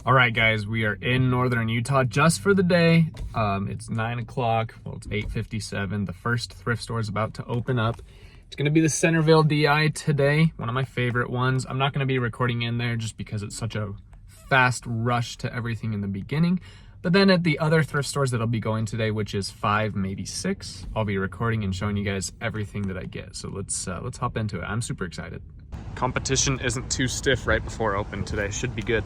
All right, guys, we are in northern Utah just for the day. It's 9 o'clock. Well, it's 8:57. The first thrift store is about to open up. It's going to be the Centerville DI today, one of my favorite ones. I'm not going to be recording in there just because it's such a fast rush to everything in the beginning. But then at the other thrift stores that I'll be going today, which is 5, maybe 6, I'll be recording and showing you guys everything that I get. So let's hop into it. I'm super excited. Competition isn't too stiff right before open today. Should be good.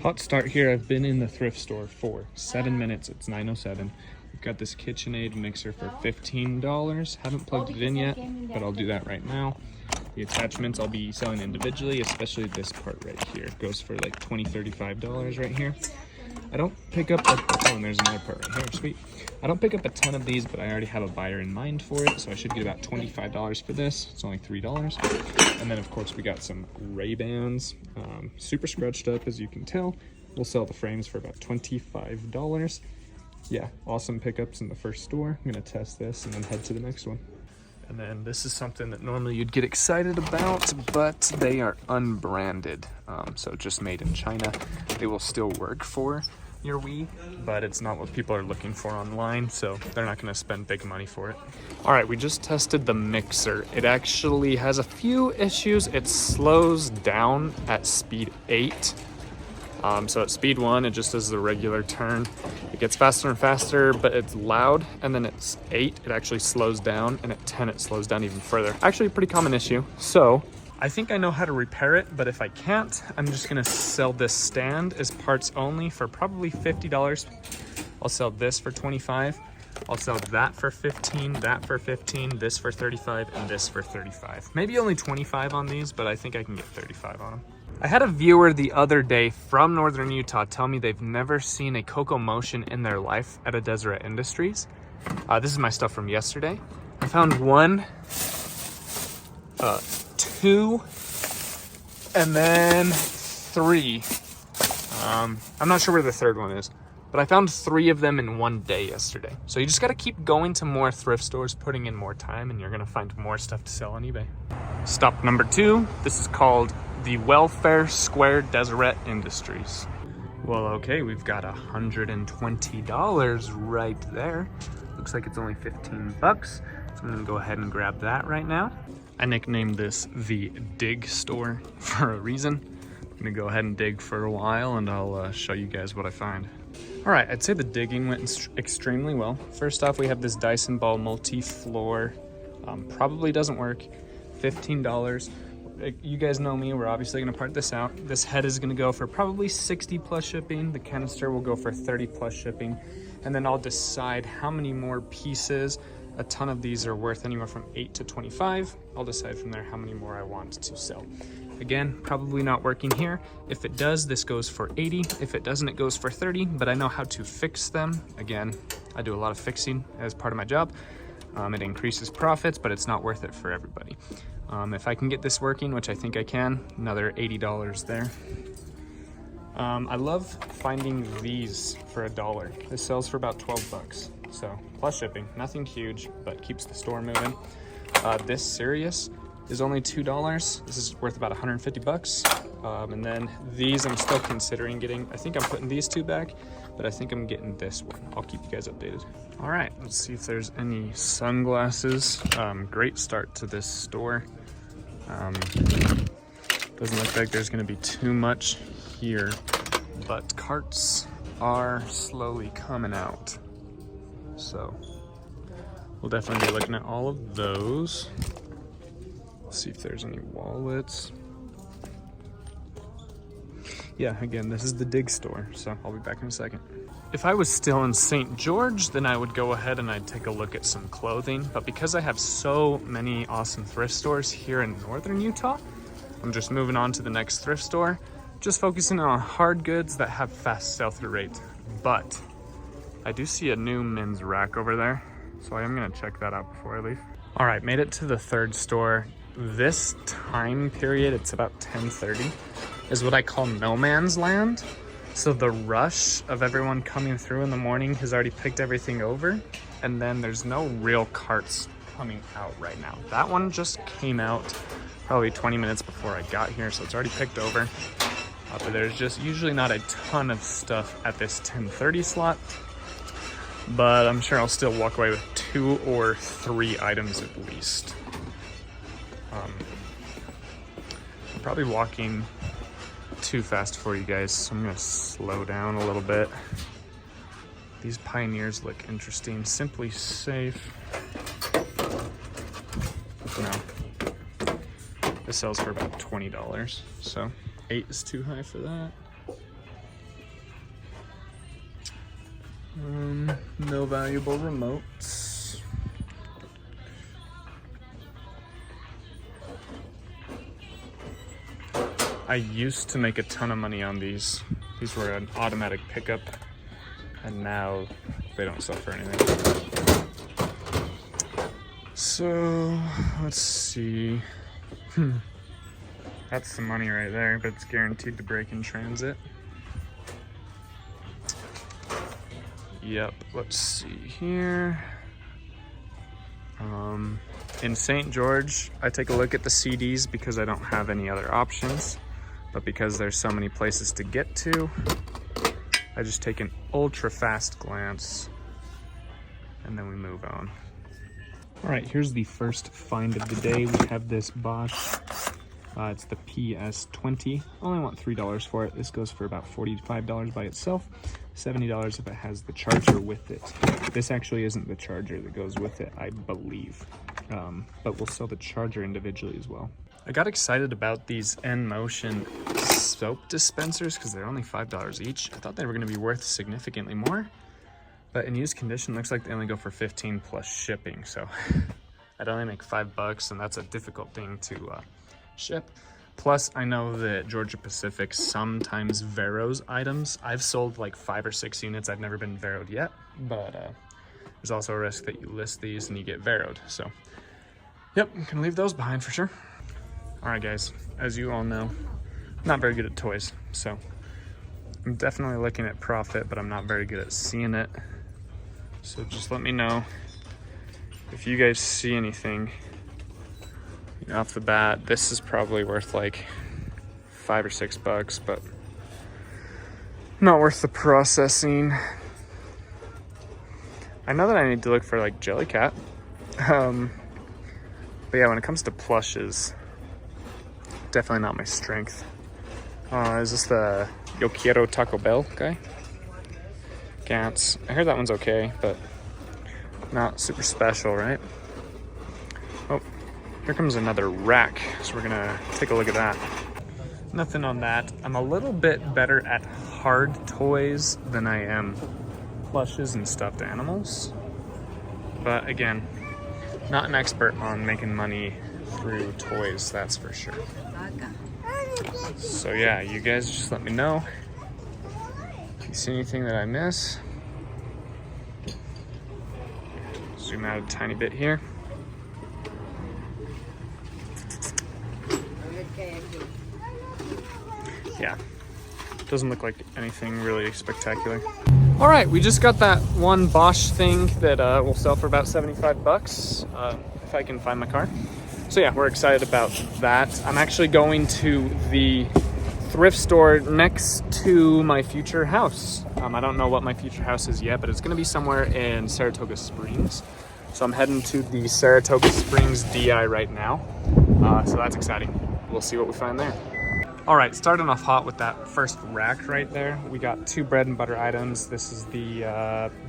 Hot start here. I've been in the thrift store for 7 minutes. It's 9:07. We've got this KitchenAid mixer for $15. Haven't plugged it in yet, but I'll do that right now. The attachments I'll be selling individually, especially this part right here. It goes for like $20, $35 right here. I don't pick up and there's another part right here, sweet. I don't pick up a ton of these, but I already have a buyer in mind for it, so I should get about $25 for this. It's only $3. And then of course we got some Ray-Bans, super scratched up as you can tell. We'll sell the frames for about $25. Yeah, awesome pickups in the first store. I'm gonna test this and then head to the next one. And then this is something that normally you'd get excited about, but they are unbranded. So just made in China. They will still work for your Wii, but it's not what people are looking for online, so they're not gonna spend big money for it. All right, we just tested the mixer. It actually has a few issues. It slows down at speed 8. So at speed 1, it just does the regular turn. It gets faster and faster, but it's loud. And then at 8, it actually slows down. And at 10, it slows down even further. Actually a pretty common issue. So I think I know how to repair it, but if I can't, I'm just gonna sell this stand as parts only for probably $50. I'll sell this for $25. I'll sell that for $15, that for $15, this for $35, and this for $35. Maybe only $25 on these, but I think I can get $35 on them. I had a viewer the other day from northern Utah tell me they've never seen a Coco Motion in their life at a Deseret Industries. This is my stuff from yesterday. I found 1, 2, and then 3. I'm not sure where the third one is, but I found 3 of them in one day yesterday. So you just gotta keep going to more thrift stores, putting in more time, and you're gonna find more stuff to sell on eBay. Stop number 2. This is called the Welfare Square Deseret Industries. Well, okay, we've got $120 right there. Looks like it's only 15 bucks. So I'm gonna go ahead and grab that right now. I nicknamed this the Dig Store for a reason. I'm gonna go ahead and dig for a while and I'll show you guys what I find. All right, I'd say the digging went extremely well. First off, we have this Dyson Ball multi-floor. Probably doesn't work. $15. You guys know me, we're obviously gonna part this out. This head is gonna go for probably 60 plus shipping. The canister will go for 30 plus shipping. And then I'll decide how many more pieces. A ton of these are worth anywhere from 8 to 25. I'll decide from there how many more I want to sell. Again, probably not working here. If it does, this goes for 80. If it doesn't, it goes for 30, but I know how to fix them. Again, I do a lot of fixing as part of my job. It increases profits, but it's not worth it for everybody. If I can get this working, which I think I can, another $80 there. I love finding these for $1. This sells for about 12 bucks. So plus shipping, nothing huge, but keeps the store moving. This Sirius is only $2. This is worth about 150 bucks. And then these I'm still considering getting. I think I'm putting these 2 back, but I think I'm getting this one. I'll keep you guys updated. All right, let's see if there's any sunglasses. Great start to this store. Doesn't look like there's gonna be too much here, but carts are slowly coming out. So we'll definitely be looking at all of those. See if there's any wallets. Yeah, again, this is the Dig Store, so I'll be back in a second. If I was still in St. George, then I would go ahead and I'd take a look at some clothing. But because I have so many awesome thrift stores here in northern Utah, I'm just moving on to the next thrift store, just focusing on hard goods that have fast sell-through rates. But I do see a new men's rack over there, so I am gonna check that out before I leave. All right, made it to the third store. This time period, it's about 10:30, is what I call no man's land. So the rush of everyone coming through in the morning has already picked everything over, and then there's no real carts coming out right now. That one just came out probably 20 minutes before I got here, so it's already picked over. But there's just usually not a ton of stuff at this 10:30 slot. But I'm sure I'll still walk away with 2 or 3 items at least. I'm probably walking too fast for you guys, so I'm gonna slow down a little bit. These Pioneers look interesting. Simply Safe. No. This sells for about $20, so 8 is too high for that. No valuable remotes. I used to make a ton of money on these. These were an automatic pickup, and now they don't sell for anything. So, let's see. That's some money right there, but it's guaranteed to break in transit. Yep, let's see here. In St. George, I take a look at the CDs because I don't have any other options, but because there's so many places to get to, I just take an ultra fast glance and then we move on. All right, here's the first find of the day. We have this Bosch. It's the PS20. Only want $3 for it. This goes for about $45 by itself, $70 if it has the charger with it. This actually isn't the charger that goes with it, I believe. But we'll sell the charger individually as well. I got excited about these N-Motion soap dispensers because they're only $5 each. I thought they were going to be worth significantly more, but in used condition, looks like they only go for $15 plus shipping. So I'd only make $5, and that's a difficult thing to ship. Plus, I know that Georgia Pacific sometimes Veros items. I've sold like 5 or 6 units. I've never been Veroed yet, but there's also a risk that you list these and you get Veroed. So, yep, can leave those behind for sure. All right, guys, as you all know, I'm not very good at toys, so I'm definitely looking at profit, but I'm not very good at seeing it. So just let me know if you guys see anything. Off the bat, this is probably worth like $5 or $6, but not worth the processing. I know that I need to look for like Jellycat. But yeah, when it comes to plushes, definitely not my strength. Is this the Yo Quiero Taco Bell guy? Gantz. I heard that one's okay, but not super special, right? Oh. Here comes another rack, so we're gonna take a look at that. Nothing on that. I'm a little bit better at hard toys than I am plushes and stuffed animals. But again, not an expert on making money through toys, that's for sure. So yeah, you guys just let me know if you see anything that I miss. Zoom out a tiny bit here. Yeah, doesn't look like anything really spectacular. All right, we just got that one Bosch thing that will sell for about $75 if I can find my car. So yeah, we're excited about that. I'm actually going to the thrift store next to my future house. I don't know what my future house is yet, but it's gonna be somewhere in Saratoga Springs. So I'm heading to the Saratoga Springs DI right now. So that's exciting. We'll see what we find there. All right, starting off hot with that first rack right there. We got 2 bread and butter items. This is the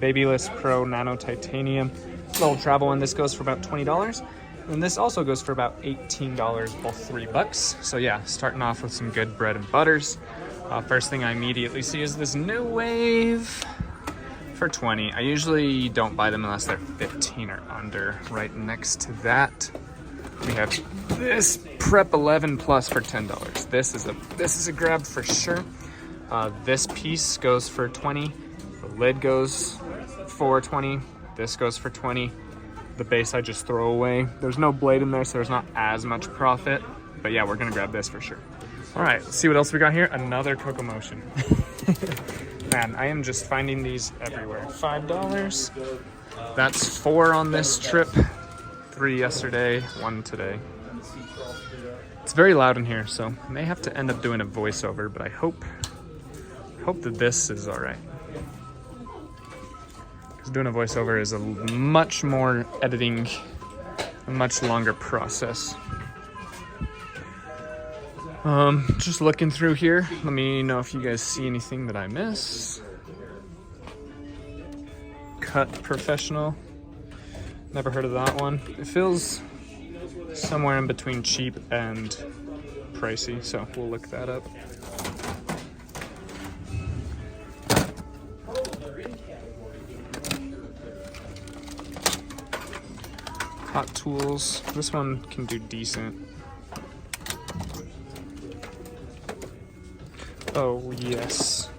Babyliss Pro Nano Titanium little travel one. This goes for about $20. And this also goes for about $18, both $3. So yeah, starting off with some good bread and butters. First thing I immediately see is this New Wave for $20. I usually don't buy them unless they're $15 or under. Right next to that, we have this Prep 11 Plus for $10. This is a grab for sure. This piece goes for $20. The lid goes for $20. This goes for $20. The base I just throw away. There's no blade in there, so there's not as much profit. But yeah, we're gonna grab this for sure. All right, let's see what else we got here. Another Coco Motion. Man, I am just finding these everywhere. $5. That's 4 on this trip. 3 yesterday, 1 today. It's very loud in here, so I may have to end up doing a voiceover, but I hope that this is all right. Because doing a voiceover is a much more editing, a much longer process. Just looking through here. Let me know if you guys see anything that I miss. Cut Professional. Never heard of that one. It feels somewhere in between cheap and pricey, so we'll look that up. Hot Tools. This one can do decent. Oh yes,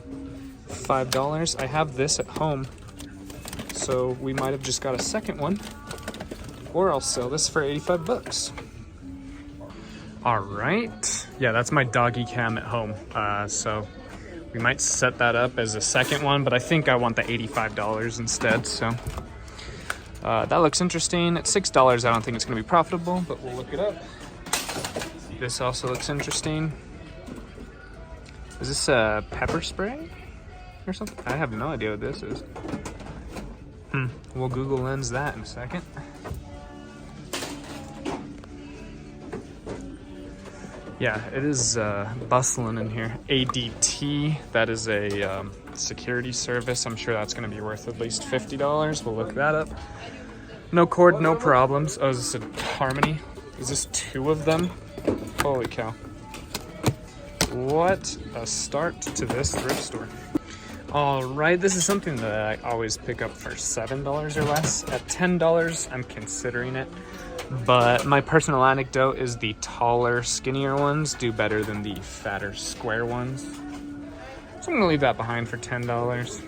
$5. I have this at home, so we might have just got a second one, or I'll sell this for 85 bucks. All right, yeah, that's my doggy cam at home, so we might set that up as a second one, but I think I want the $85 instead, so that looks interesting. At $6, I don't think it's gonna be profitable, but we'll look it up. This also looks interesting. Is this a pepper spray or something? I have no idea what this is. We'll Google Lens that in a second. Yeah, it is bustling in here. ADT, that is a security service. I'm sure that's gonna be worth at least $50. We'll look that up. No cord, no problems. Oh, is this a Harmony? Is this 2 of them? Holy cow. What a start to this thrift store. All right, this is something that I always pick up for $7 or less. At $10, I'm considering it. But my personal anecdote is the taller, skinnier ones do better than the fatter, square ones. So I'm gonna leave that behind for $10.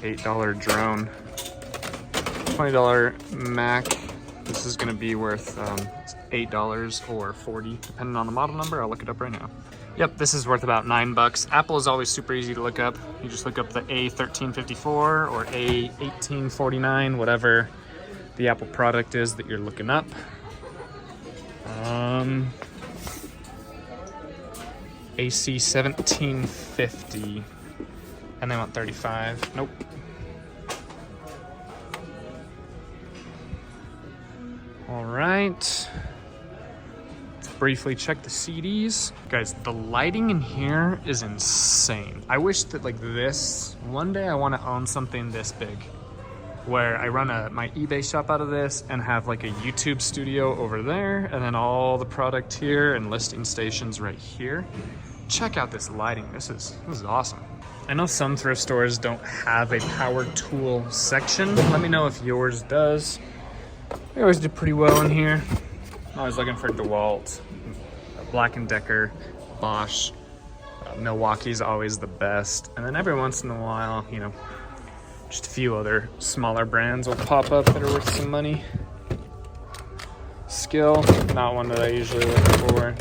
$8 drone. $20 Mac. This is going to be worth $8 or $40, depending on the model number. I'll look it up right now. Yep, this is worth about $9. Apple is always super easy to look up. You just look up the A1354 or A1849, whatever the Apple product is that you're looking up. AC1750, and they want 35. Nope. All right, let's briefly check the CDs. Guys, the lighting in here is insane. I wish that like this, one day I want to own something this big, where I run my eBay shop out of this and have like a YouTube studio over there, and then all the product here and listing stations right here. Check out this lighting, this is awesome. I know some thrift stores don't have a power tool section. Let me know if yours does. They always do pretty well in here. I'm always looking for DeWalt, Black & Decker, Bosch, Milwaukee's always the best. And then every once in a while, you know, just a few other smaller brands will pop up that are worth some money. Skill, not one that I usually look for.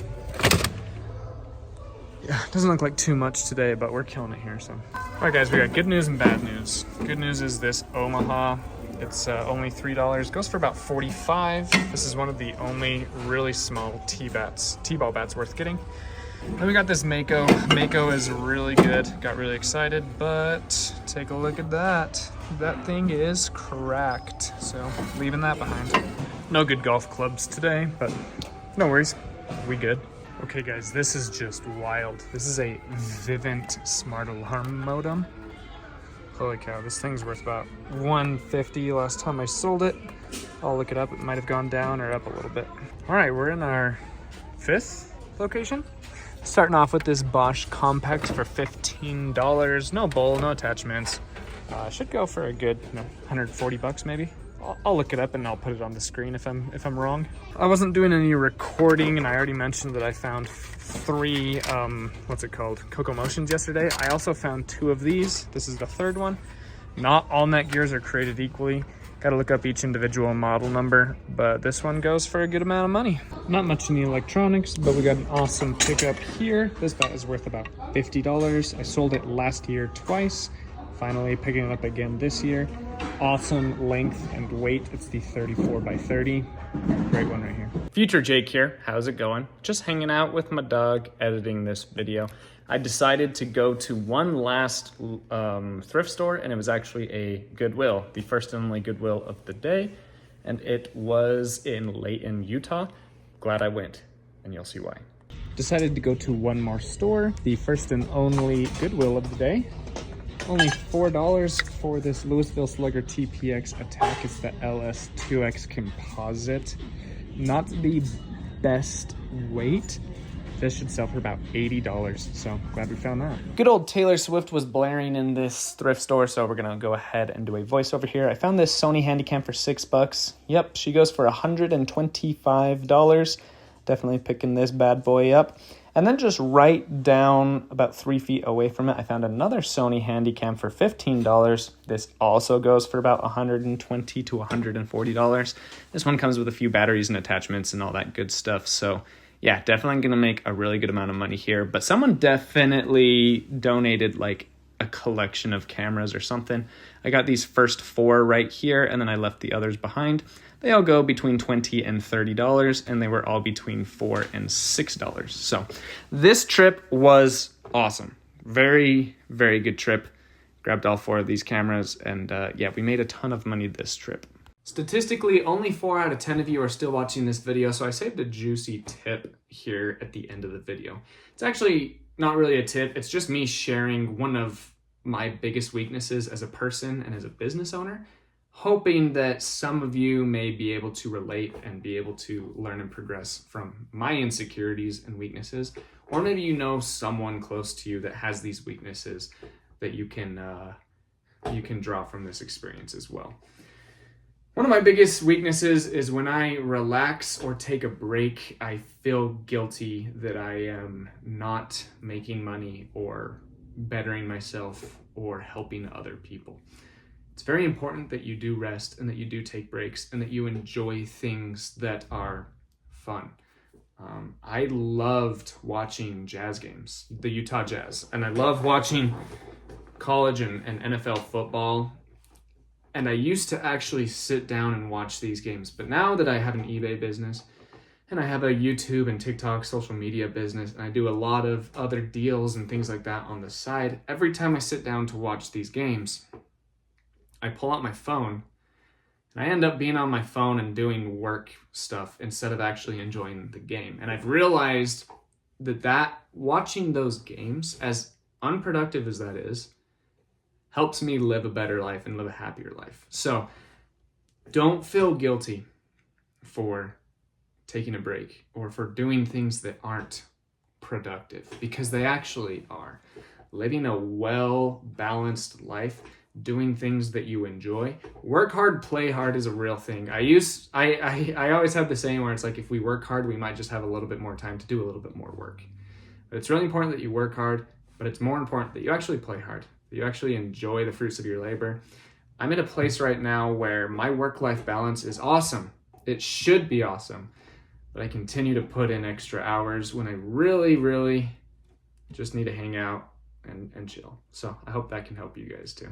Yeah, doesn't look like too much today, but we're killing it here, so. All right, guys, we got good news and bad news. Good news is this Omaha. It's only $3, goes for about $45. This is one of the only really small T-ball bats worth getting. Then we got this Mako. Mako is really good, got really excited, but take a look at that. That thing is cracked, so leaving that behind. No good golf clubs today, but no worries, we good. Okay guys, this is just wild. This is a Vivint smart alarm modem. Holy cow, this thing's worth about $150 last time I sold it. I'll look it up, it might have gone down or up a little bit. All right, we're in our 5th location. Starting off with this Bosch Compact for $15. No bowl, no attachments. Should go for a good 140 bucks maybe. I'll look it up and I'll put it on the screen if I'm wrong. I wasn't doing any recording, and I already mentioned that I found 3 what's it called, Coco Motions yesterday. I also found 2 of these. This is the 3rd one. Not all Netgears are created equally. Got to look up each individual model number, but this one goes for a good amount of money. Not much in the electronics, but we got an awesome pickup here. This bat is worth about $50. I sold it last year twice Finally picking it up again this year. Awesome length and weight. It's the 34 by 30. Great one right here. Future Jake here. How's it going? Just hanging out with my dog, editing this video. I decided to go to one last thrift store, and it was actually a Goodwill, the first and only Goodwill of the day. And it was in Layton, Utah. Glad I went, and you'll see why. Decided to go to one more store, the first and only Goodwill of the day. Only $4 for this Louisville Slugger TPX Attack. It's the LS2X composite. Not the best weight. This should sell for about $80, so glad we found that. Good old Taylor Swift was blaring in this thrift store, so we're gonna go ahead and do a voiceover here. I found this Sony Handycam for $6. Yep, she goes for $125. Definitely picking this bad boy up. And then just right down about 3 feet away from it, I found another Sony Handycam for $15. This also goes for about $120 to $140. This one comes with a few batteries and attachments and all that good stuff, so yeah, definitely gonna make a really good amount of money here. But someone definitely donated like a collection of cameras or something. I got these first 4 right here, and then I left the others behind. They all go between $20 and $30, and they were all between $4 and $6. So this trip was awesome. Very, very good trip. Grabbed all 4 of these cameras, and yeah, we made a ton of money this trip. Statistically, only 4 out of 10 of you are still watching this video, so I saved a juicy tip here at the end of the video. It's actually not really a tip, it's just me sharing one of my biggest weaknesses as a person and as a business owner, hoping that some of you may be able to relate and be able to learn and progress from my insecurities and weaknesses, or maybe you know someone close to you that has these weaknesses that you can draw from this experience as well. One of my biggest weaknesses is when I relax or take a break, I feel guilty that I am not making money or bettering myself or helping other people. It's very important that you do rest and that you do take breaks and that you enjoy things that are fun. I loved watching Jazz games, the Utah Jazz, and I love watching college and NFL football. And I used to actually sit down and watch these games. But now that I have an eBay business and I have a YouTube and TikTok social media business, and I do a lot of other deals and things like that on the side, every time I sit down to watch these games, I pull out my phone and I end up being on my phone and doing work stuff instead of actually enjoying the game. And I've realized that watching those games, as unproductive as that is, helps me live a better life and live a happier life. So don't feel guilty for taking a break or for doing things that aren't productive, because they actually are. Living a well-balanced life, doing things that you enjoy. Work hard, play hard is a real thing. I always have the saying where it's like, if we work hard, we might just have a little bit more time to do a little bit more work. But it's really important that you work hard, but it's more important that you actually play hard, that you actually enjoy the fruits of your labor. I'm in a place right now where my work-life balance is awesome. It should be awesome, but I continue to put in extra hours when I really, really just need to hang out and chill. So I hope that can help you guys too.